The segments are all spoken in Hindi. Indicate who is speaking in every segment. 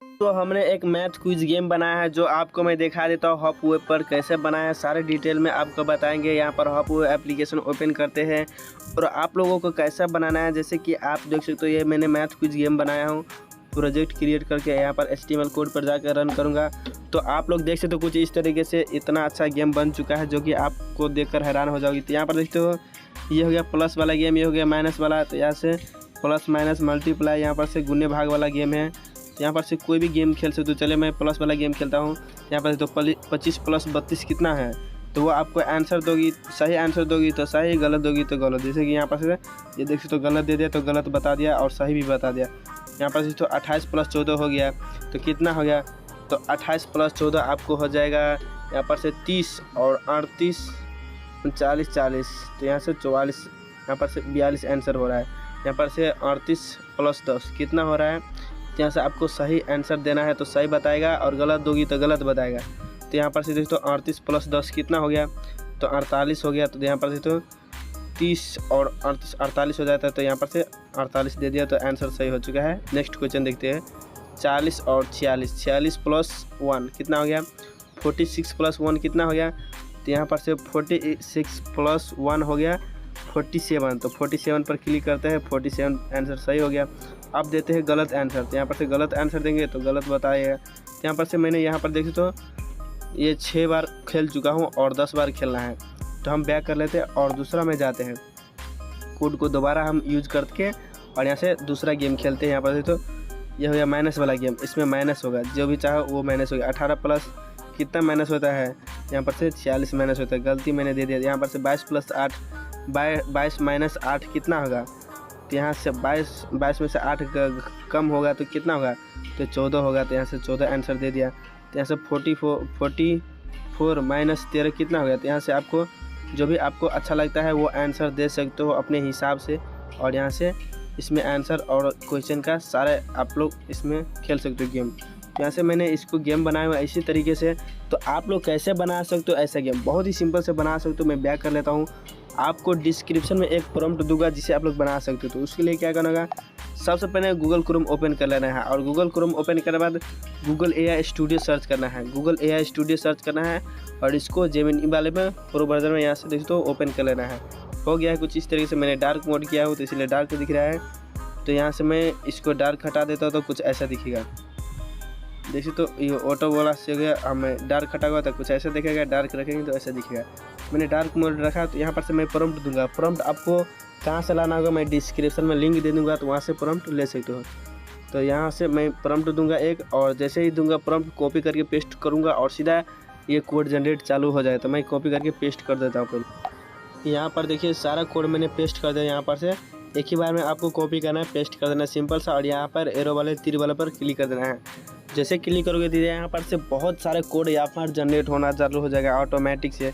Speaker 1: तो हमने एक मैथ क्विज गेम बनाया है जो आपको मैं दिखा देता हूँ हॉप वेब पर कैसे बनाया है, सारे डिटेल में आपको बताएंगे। यहाँ पर हॉप वेब एप्लीकेशन ओपन करते हैं और आप लोगों को कैसा बनाना है, जैसे कि आप देख सकते हो ये मैंने मैथ क्विज गेम बनाया हूँ। प्रोजेक्ट क्रिएट करके यहाँ पर HTML कोड पर जाकर रन करूँगा तो आप लोग देख सकते हो कुछ इस तरीके से इतना अच्छा गेम बन चुका है जो कि आपको देखकर हैरान हो जाओगी। तो यहाँ पर देखते हो ये हो गया प्लस वाला गेम, ये हो गया माइनस वाला। तो यहाँ से प्लस माइनस मल्टीप्लाई, यहाँ पर से गुने भाग वाला गेम है। यहाँ पर से कोई भी गेम खेल सकते हो। चले मैं प्लस वाला गेम खेलता हूँ। यहाँ पर तो 25 + 32 कितना है, तो वो आपको आंसर दोगी, सही आंसर दोगी तो सही, गलत दोगी तो गलत। जैसे कि यहाँ पर से ये देख सकते हो गलत दे दिया तो गलत बता दिया और सही भी बता दिया। यहाँ पर से तो 28 + 14 हो गया तो कितना हो गया, तो 28 + 14 आपको हो जाएगा यहाँ पर से 30 और 38 39 40, तो यहाँ से 44, यहाँ पर से 42 आंसर हो रहा है। यहाँ पर से 38 + 10 कितना हो रहा है, तो यहाँ से आपको सही आंसर देना है तो सही बताएगा और गलत दोगी तो गलत बताएगा। तो यहाँ पर से देखो तो 38 + 10 कितना हो गया, तो 48 हो गया। तो यहाँ पर से तो 30 और 38 48 हो जाता है, तो यहाँ पर से 48 दे दिया तो आंसर सही हो चुका है। नेक्स्ट क्वेश्चन देखते हैं। 40 और 46, 46 + 1 कितना हो गया, 46 + 1 कितना हो गया, तो यहाँ पर से 46 + 1 हो गया 47। तो 47 पर क्लिक करते हैं, 47 आंसर सही हो गया। अब देते हैं गलत आंसर, तो यहाँ पर से गलत आंसर देंगे तो गलत बताइएगा। तो यहाँ पर से मैंने यहाँ पर देखे तो ये 6 बार खेल चुका हूँ और 10 बार खेलना है, तो हम बैक कर लेते हैं और दूसरा में जाते हैं। कोड को दोबारा हम यूज करके और यहाँ से दूसरा गेम खेलते हैं। यहाँ पर से तो यह हो गया माइनस वाला गेम, इसमें माइनस होगा, जो भी चाहो वो माइनस हो गया। 18 प्लस कितना माइनस होता है, यहाँ पर से 46 माइनस होता है, गलती मैंने दे दिया। यहाँ पर से 22 + 8 22 - 8 कितना होगा, तो यहाँ से 22 में से 8 कम होगा तो कितना होगा, तो 14 होगा। तो यहाँ से 14 आंसर दे दिया। तो यहाँ से 44 - 13 कितना होगा, तो यहाँ से आपको जो भी आपको अच्छा लगता है वो आंसर दे सकते हो अपने हिसाब से। और यहाँ से इसमें आंसर और क्वेश्चन का सारे आप लोग इसमें खेल सकते हो गेम। यहाँ से मैंने इसको गेम बनाया हुआ इसी तरीके से। तो आप लोग कैसे बना सकते हो ऐसा गेम, बहुत ही सिंपल से बना सकते हो। मैं बैक कर लेता हूँ, आपको डिस्क्रिप्शन में एक प्रॉम्प्ट दूंगा जिसे आप लोग बना सकते हो। तो उसके लिए क्या करना होगा, सबसे पहले गूगल क्रोम ओपन कर लेना है और गूगल क्रोम ओपन करने के बाद गूगल AI स्टूडियो सर्च करना है। गूगल AI स्टूडियो सर्च करना है और इसको जेमिनी वाले में प्रो वर्जन में यहाँ से देख तो ओपन कर लेना है। हो गया है कुछ इस तरीके से। मैंने डार्क मोड किया हूँ तो इसलिए डार्क दिख रहा है। तो यहाँ से मैं इसको डार्क हटा देता हूँ तो कुछ ऐसा दिखेगा। देखिए तो ये ऑटो वाला से हो गया, हमें डार्क हटा हुआ तो कुछ ऐसा दिखेगा, डार्क रखेंगे तो ऐसा दिखेगा। मैंने डार्क मोड रखा, तो यहाँ पर से मैं प्रॉम्प्ट दूंगा। प्रॉम्प्ट आपको कहाँ से लाना होगा मैं डिस्क्रिप्शन में लिंक दे दूंगा, तो वहाँ से प्रॉम्प्ट ले सकते हो। तो यहाँ से मैं प्रॉम्प्ट दूंगा एक, और जैसे ही दूंगा प्रॉम्प्ट कॉपी करके पेस्ट करूँगा और सीधा ये कोड जनरेट चालू हो जाए। तो मैं कॉपी करके पेस्ट कर देता हूँ पहले। यहाँ पर देखिए सारा कोड मैंने पेस्ट कर दिया। यहाँ पर से एक ही बार में आपको कॉपी करना है, पेस्ट कर देना सिंपल सा, और यहाँ पर एरो वाले तीर वाले पर क्लिक कर देना है। जैसे क्लिक करोगे धीरे यहाँ पर से बहुत सारे कोड यहाँ पर जनरेट होना चालू हो जाएगा ऑटोमेटिक से।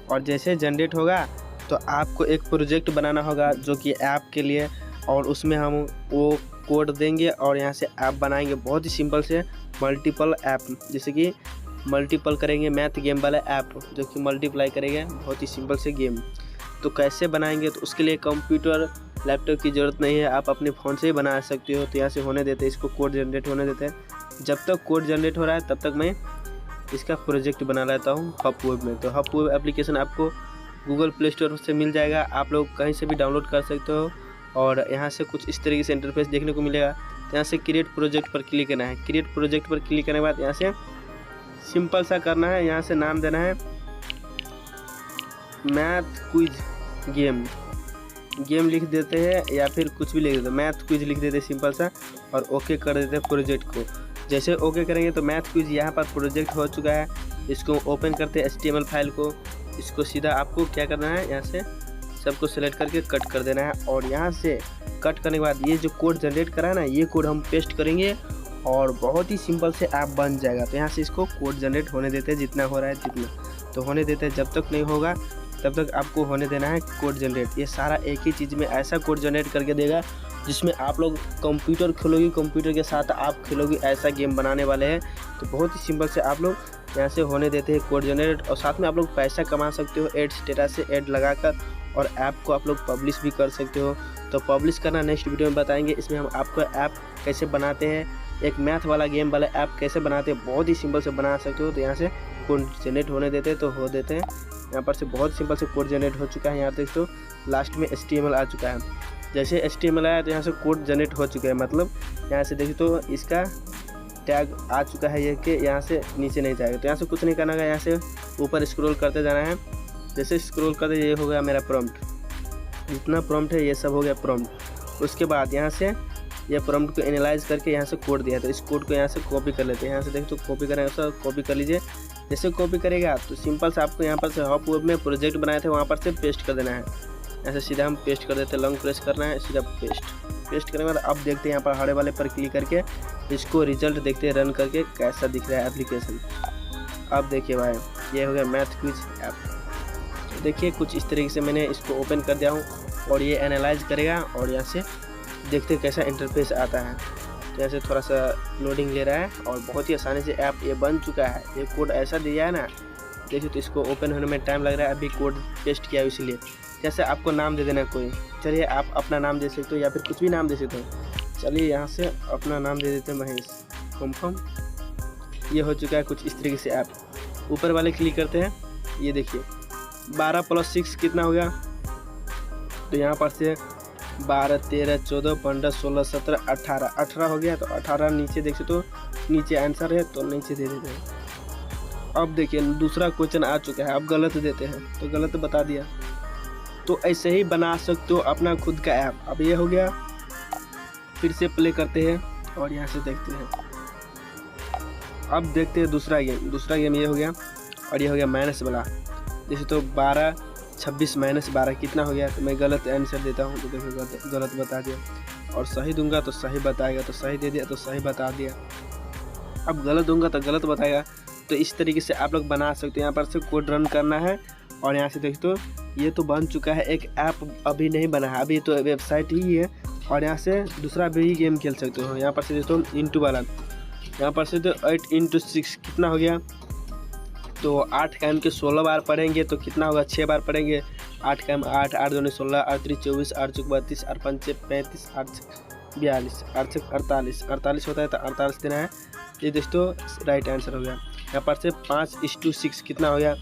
Speaker 1: और जैसे जनरेट होगा तो आपको एक प्रोजेक्ट बनाना होगा जो कि ऐप के लिए, और उसमें हम वो कोड देंगे और यहाँ से ऐप बनाएंगे बहुत ही सिंपल से। मल्टीपल ऐप, जैसे कि मल्टीपल करेंगे मैथ गेम वाला ऐप जो कि मल्टीप्लाई करेंगे, बहुत ही सिंपल से गेम। तो कैसे बनाएंगे, तो उसके लिए कंप्यूटर लैपटॉप की ज़रूरत नहीं है, आप अपने फ़ोन से ही बना सकते हो। तो यहाँ से होने देते हैं, इसको कोड जनरेट होने देते हैं। जब तक कोड जनरेट हो रहा है तब तक मैं इसका प्रोजेक्ट बना लेता हूँ हॉप वेब में। तो हॉप वेब एप्लीकेशन आपको गूगल प्ले स्टोर से मिल जाएगा, आप लोग कहीं से भी डाउनलोड कर सकते हो। और यहाँ से कुछ इस तरीके से इंटरफेस देखने को मिलेगा। तो यहाँ से क्रिएट प्रोजेक्ट पर क्लिक करना है। क्रिएट प्रोजेक्ट पर क्लिक करने के बाद यहाँ से सिंपल सा करना है, यहाँ से नाम देना है मैथ क्विज गेम लिख देते हैं, या फिर कुछ भी लिख देते हैं, मैथ क्विज लिख देते हैं सिंपल सा, और ओके कर देते हैं प्रोजेक्ट को। जैसे ओके करेंगे तो मैथ क्विज यहाँ पर प्रोजेक्ट हो चुका है। इसको ओपन करते हैं HTML फाइल को, इसको सीधा आपको क्या करना है, यहाँ से सबको सेलेक्ट करके कट कर देना है। और यहाँ से कट करने के बाद ये जो कोड जनरेट करा है ना, ये कोड हम पेस्ट करेंगे और बहुत ही सिंपल से ऐप बन जाएगा। तो यहाँ से इसको कोड जनरेट होने देते हैं, जितना हो रहा है जितना तो होने देते हैं। जब तक नहीं होगा तब तक आपको होने देना है कोड जनरेट। ये सारा एक ही चीज़ में ऐसा कोड जनरेट करके देगा जिसमें आप लोग कंप्यूटर खेलोगे, कंप्यूटर के साथ आप खेलोगे, ऐसा गेम बनाने वाले हैं। तो बहुत ही सिंपल से आप लोग यहाँ से होने देते हैं कोड जनरेट, और साथ में आप लोग पैसा कमा सकते हो एड स्टेटस से ऐड लगाकर, और ऐप को आप लोग पब्लिश भी कर सकते हो। तो पब्लिश करना नेक्स्ट वीडियो में बताएंगे। इसमें हम आपको ऐप कैसे बनाते हैं एक मैथ वाला गेम वाला ऐप कैसे बनाते हैं, बहुत ही सिंपल से बना सकते हो। तो यहाँ से कोड जनरेट होने देते हैं तो हो देते हैं। यहाँ पर से बहुत सिंपल से कोड जनरेट हो चुका है। यहाँ देख तो लास्ट में HTML आ चुका है। जैसे HTML आया तो यहाँ से कोड जनरेट हो चुका है, मतलब यहाँ से देखिए तो इसका टैग आ चुका है ये कि यहाँ से नीचे नहीं जाएगा। तो यहाँ से कुछ नहीं करना है, यहाँ से ऊपर स्क्रॉल करते जाना है। जैसे स्क्रॉल करते ये हो गया मेरा प्रॉम्प्ट, जितना प्रॉम्प्ट है ये सब हो गया प्रॉम्प्ट। उसके बाद यहाँ से ये प्रॉम्प्ट को एनालाइज करके यहाँ से कोड दिया है, तो इस कोड को यहाँ से कॉपी कर लेते हैं। यहाँ से देखो तो कॉपी करेंगे, सर कॉपी कर लीजिए। जैसे कॉपी करेगा तो सिंपल से आपको यहाँ पर से हॉप वेब में प्रोजेक्ट बनाए थे वहाँ पर से पेस्ट कर देना है। ऐसे सीधा हम पेस्ट कर देते हैं, लॉन्ग प्रेस करना है, सीधा पेस्ट करने के बाद अब देखते हैं यहाँ पर हरे वाले पर क्लिक करके इसको रिजल्ट देखते हैं रन करके कैसा दिख रहा है एप्लीकेशन। अब देखिए भाई ये हो गया मैथ क्विज ऐप। देखिए कुछ इस तरीके से मैंने इसको ओपन कर दिया हूँ और ये एनालाइज करेगा और यहाँ से देखते हैं कैसा इंटरफेस आता है। तो ऐसे थोड़ा सा लोडिंग ले रहा है और बहुत ही आसानी से ऐप ये बन चुका है। ये कोड ऐसा दिया है ना, देखिए तो इसको ओपन होने में टाइम लग रहा है, अभी कोड पेस्ट किया है इसलिए। जैसे आपको नाम दे देना कोई, चलिए आप अपना नाम दे सकते हो या फिर कुछ भी नाम दे सकते हो। चलिए यहाँ से अपना नाम दे देते हैं महेश, कन्फर्म। ये हो चुका है कुछ इस तरीके से ऐप। ऊपर वाले क्लिक करते हैं, ये देखिए 12 + 6 कितना हो गया। तो यहाँ पर से 12, 13, 14, 15, 16, 17, 18 हो गया। तो 18 नीचे देख सकते हो, नीचे आंसर है तो नीचे दे देते हैं। अब देखिए दूसरा क्वेश्चन आ चुका है, अब गलत देते हैं तो गलत बता दिया। तो ऐसे ही बना सकते हो अपना खुद का ऐप। अब ये हो गया, फिर से प्ले करते हैं और यहाँ से देखते हैं। अब देखते हैं दूसरा गेम ये हो गया और ये हो गया माइनस वाला। जैसे तो 12, 26 - 12 कितना हो गया। तो मैं गलत आंसर देता हूँ तो देखो गलत बता दिया, और सही दूंगा तो सही बताएगा, तो सही दे दिया तो सही बता दिया। अब गलत दूंगा तो गलत बताएगा। तो इस तरीके से आप लोग बना सकते हो। यहाँ पर से कोड रन करना है और यहाँ से देखो तो ये तो बन चुका है एक ऐप, अभी नहीं बना है, अभी तो वेबसाइट ही है। और यहाँ से दूसरा भी गेम खेल सकते हो। यहाँ पर से देखो इंटू वाला, यहाँ पर से तो 8 × 6 कितना हो गया। तो 8 का के 16 बार पढ़ेंगे तो कितना होगा, 6 बार पढ़ेंगे। 8 का 8, 8 दूनी 16, 8 3 24, 8 4 32, 8 5 35, 8 6 42, 8 6 48 होता है तो 48 देना है। ये दोस्तों राइट आंसर हो गया। यहाँ पर से 5:6 कितना हो गया।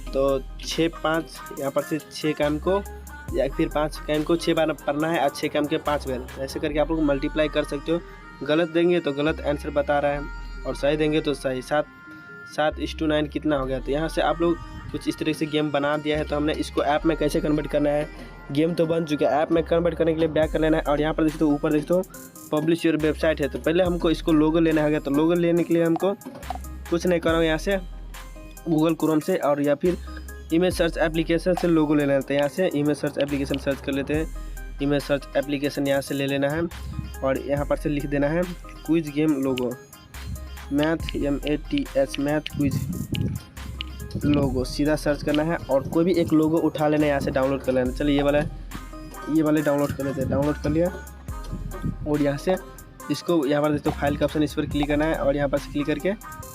Speaker 1: तो 6, 5, यहाँ पर से 6 काम को या फिर 5 काम को 6 बार पढ़ना है और 6 काम के 5 बार, ऐसे करके आप लोग मल्टीप्लाई कर सकते हो। गलत देंगे तो गलत आंसर बता रहा है और सही देंगे तो सही। 7:9 कितना हो गया। तो यहाँ से आप लोग कुछ इस तरीके से गेम बना दिया है। तो हमने इसको ऐप में कैसे कन्वर्ट करना है, गेम तो बन चुका है, ऐप में कन्वर्ट करने के लिए बैक कर लेना है। और यहाँ पर देखो ऊपर देखो पब्लिश योर वेबसाइट है। तो पहले हमको इसको लोगो लेना होगा। तो लोगो लेने के लिए हमको कुछ नहीं करना, यहाँ से गूगल क्रोम से और या फिर इमेज सर्च एप्लीकेशन से लोगो ले लेते हैं। यहाँ से इमेज सर्च एप्लीकेशन सर्च कर लेते हैं। इमेज सर्च एप्लीकेशन यहाँ से ले लेना है और यहाँ पर से लिख देना है क्विज गेम लोगो, मैथ MATH मैथ क्विज लोगो, सीधा सर्च करना है और कोई भी एक लोगो उठा लेना है, यहाँ से डाउनलोड कर लेना। चलिए ये वाले डाउनलोड कर लेते हैं। डाउनलोड कर लिया और यहाँ से इसको यहाँ पर दोस्तों फाइल का ऑप्शन, इस पर क्लिक करना है और यहाँ पर से क्लिक करके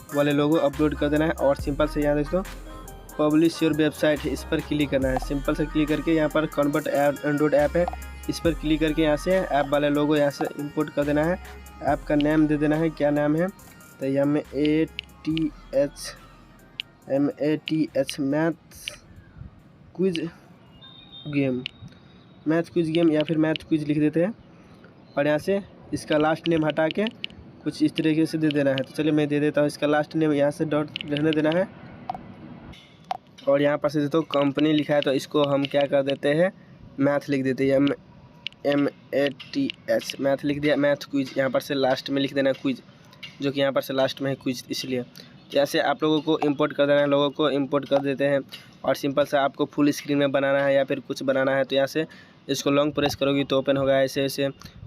Speaker 1: वाले लोगो अपलोड कर देना है। और सिंपल से यहाँ दोस्तों पब्लिश योर वेबसाइट है, इस पर क्लिक करना है। सिंपल से क्लिक करके यहाँ पर कन्वर्ट एंड्रॉइड ऐप है, इस पर क्लिक करके यहाँ से ऐप वाले लोगो यहाँ से इंपोर्ट कर देना है। ऐप का नेम दे देना है, क्या नाम है। तो MATH मैथ क्विज गेम या फिर मैथ क्विज लिख देते हैं और यहाँ से इसका लास्ट नेम हटा के कुछ इस तरीके से दे देना है। तो चलिए मैं दे देता हूँ, इसका लास्ट नेम यहाँ से डॉट रहने देना है और यहाँ पर से तो कंपनी लिखा है तो इसको हम क्या कर देते हैं, मैथ लिख देते हैं। MATH मैथ लिख दिया, मैथ क्विज यहाँ पर से लास्ट में लिख देना क्विज, जो कि यहाँ पर से लास्ट में है क्विज इसलिए। जैसे आप लोगों को इंपोर्ट कर देना है, लोगों को इंपोर्ट कर देते हैं और सिंपल से आपको फुल स्क्रीन में बनाना है या फिर कुछ बनाना है। तो यहाँ से इसको लॉन्ग प्रेस करोगी तो ओपन होगा ऐसे।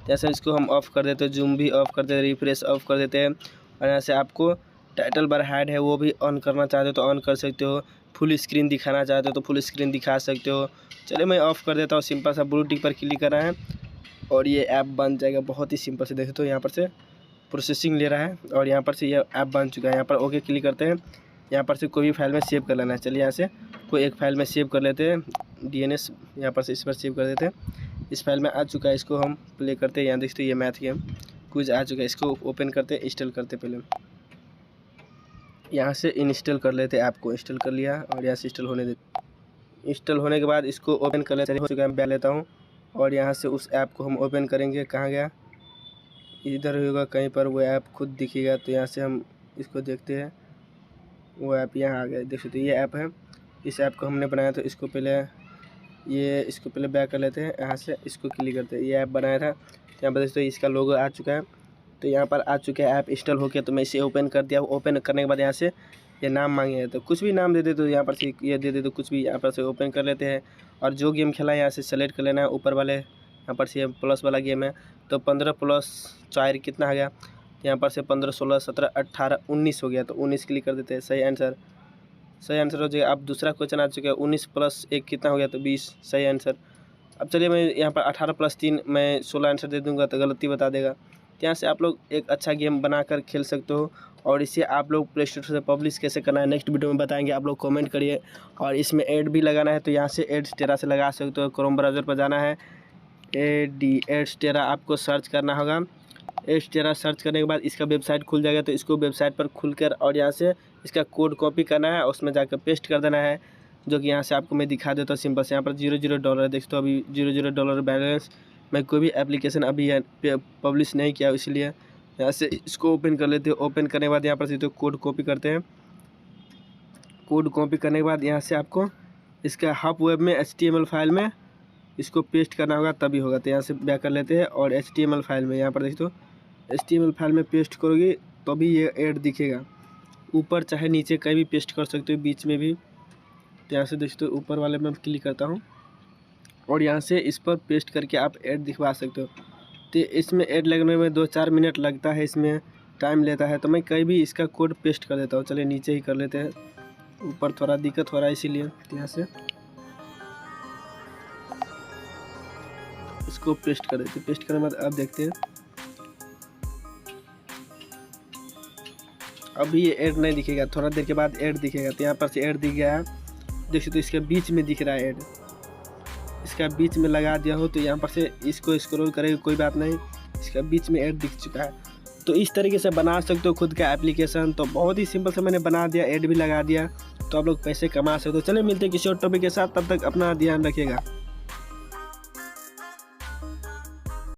Speaker 1: जैसे इसको हम ऑफ़ कर देते हैं, जूम भी ऑफ़ कर देते हैं, रिफ्रेश ऑफ़ कर देते हैं। और यहाँ से आपको टाइटल बार हाइड है वो भी ऑन करना चाहते हो तो ऑन कर सकते हो, फुल स्क्रीन दिखाना चाहते हो तो फुल स्क्रीन दिखा सकते हो। चलिए मैं ऑफ़ कर देता हूँ। सिंपल सा ब्लू टिक पर क्लिक करना है और ये ऐप बन जाएगा। बहुत ही सिंपल से देखो तो यहाँ पर से प्रोसेसिंग ले रहा है और यहाँ पर से ये ऐप बन चुका है। यहाँ पर ओके क्लिक करते हैं, यहाँ पर से कोई भी फाइल में सेव कर लेना है। चलिए यहाँ से कोई एक फाइल में सेव कर लेते हैं, DNS यहाँ पर से इस पर सेव कर देते हैं। इस फाइल में आ चुका है, इसको हम प्ले करते हैं। यहाँ देखते हैं ये मैथ गेम क्विज आ चुका है। इसको ओपन करते, इंस्टॉल करते। पहले यहाँ से इंस्टॉल कर लेते, ऐप को इंस्टॉल कर लिया और यहाँ से इंस्टॉल होने देते। इंस्टॉल होने के बाद इसको ओपन कर लेते। हो चुका है, मैं लेता हूँ और यहाँ से उस ऐप को हम ओपन करेंगे। कहाँ गया? इधर होगा कहीं पर, वो ऐप खुद दिखेगा। तो यहाँ से हम इसको देखते हैं, वो ऐप यहाँ आ गया। देख सकते ये ऐप है। इस ऐप को हमने बनाया, तो इसको पहले बैक कर लेते हैं। यहाँ से इसको क्लिक करते हैं। ये ऐप बनाया था, यहाँ पर दोस्तों इसका लोगो आ चुका है। तो यहाँ पर आ चुका है, ऐप इंस्टॉल हो गया। तो मैं इसे ओपन कर दिया। ओपन करने के बाद यहाँ से ये नाम मांगे, तो कुछ भी नाम दे दे, तो यहाँ पर से ये दे दे, तो कुछ भी यहाँ पर से ओपन कर लेते हैं। और जो गेम खेला है यहाँ से सेलेक्ट कर लेना है। ऊपर वाले यहाँ पर से प्लस वाला गेम है, तो 15 + 4 कितना आ गया? यहाँ पर से 15, 16, 17, 18, 19 हो गया। तो 19 क्लिक कर देते हैं। सही आंसर हो जाएगा। अब दूसरा क्वेश्चन आ चुका है, 19 + 1 कितना हो गया? तो 20। सही आंसर। अब चलिए मैं यहाँ पर 18 + 3 मैं 16 आंसर दे दूंगा, तो गलती बता देगा। तो यहाँ से आप लोग एक अच्छा गेम बनाकर खेल सकते हो। और इसे आप लोग प्ले स्टोर से पब्लिश कैसे करना है नेक्स्ट वीडियो में बताएंगे। आप लोग कमेंट करिए। और इसमें ऐड भी लगाना है, तो यहाँ से एड्सटेरा से लगा सकते हो। क्रोम ब्राउज़र पर जाना है, एड्सटेरा आपको सर्च करना होगा। एड्सटेरा सर्च करने के बाद इसका वेबसाइट खुल जाएगा। तो इसको वेबसाइट पर खुलकर और यहाँ से इसका कोड कॉपी करना है, उसमें जाकर पेस्ट कर देना है, जो कि यहाँ से आपको मैं दिखा देता हूँ सिंपल से। यहाँ पर $0 है, देख तो अभी $0 बैलेंस। मैं कोई भी एप्लीकेशन अभी पब्लिश नहीं किया, इसलिए यहाँ से इसको ओपन कर लेते हैं। ओपन करने के बाद यहाँ पर से तो कोड कॉपी करते हैं। कोड कॉपी करने के बाद यहाँ से आपको इसका हब वेब में HTML फाइल में इसको पेस्ट करना होगा, तभी होगा। तो यहाँ से बैक कर लेते हैं और HTML फाइल में यहाँ पर देख तो HTML फाइल में पेस्ट करोगे तभी ये ऐड दिखेगा। ऊपर चाहे नीचे कहीं भी पेस्ट कर सकते हो, बीच में भी। तो यहाँ से देखते हो ऊपर वाले में क्लिक करता हूँ और यहाँ से इस पर पेस्ट करके आप ऐड दिखवा सकते हो। तो इसमें ऐड लगने में 2-4 मिनट लगता है, इसमें टाइम लेता है। तो मैं कहीं भी इसका कोड पेस्ट कर देता हूँ। चलिए नीचे ही कर लेते हैं, ऊपर थोड़ा दिक्कत हो रहा है इसीलिए। तो यहाँ से इसको पेस्ट कर देते। पेस्ट करने के बाद अब देखते हैं, अभी ये ऐड नहीं दिखेगा, थोड़ा देर के बाद ऐड दिखेगा। तो यहाँ पर से ऐड दिख गया है, देख सकते हो इसके बीच में दिख रहा है ऐड। इसका बीच में लगा दिया हो तो यहाँ पर से इसको स्क्रॉल करेगा, कोई बात नहीं, इसका बीच में ऐड दिख चुका है। तो इस तरीके से बना सकते हो खुद का एप्लीकेशन। तो बहुत ही सिंपल से मैंने बना दिया, ऐड भी लगा दिया, तो आप लोग पैसे कमा सकते हो। चलिए मिलते हैं किसी और टॉपिक के साथ, तब तक अपना ध्यान रखिएगा।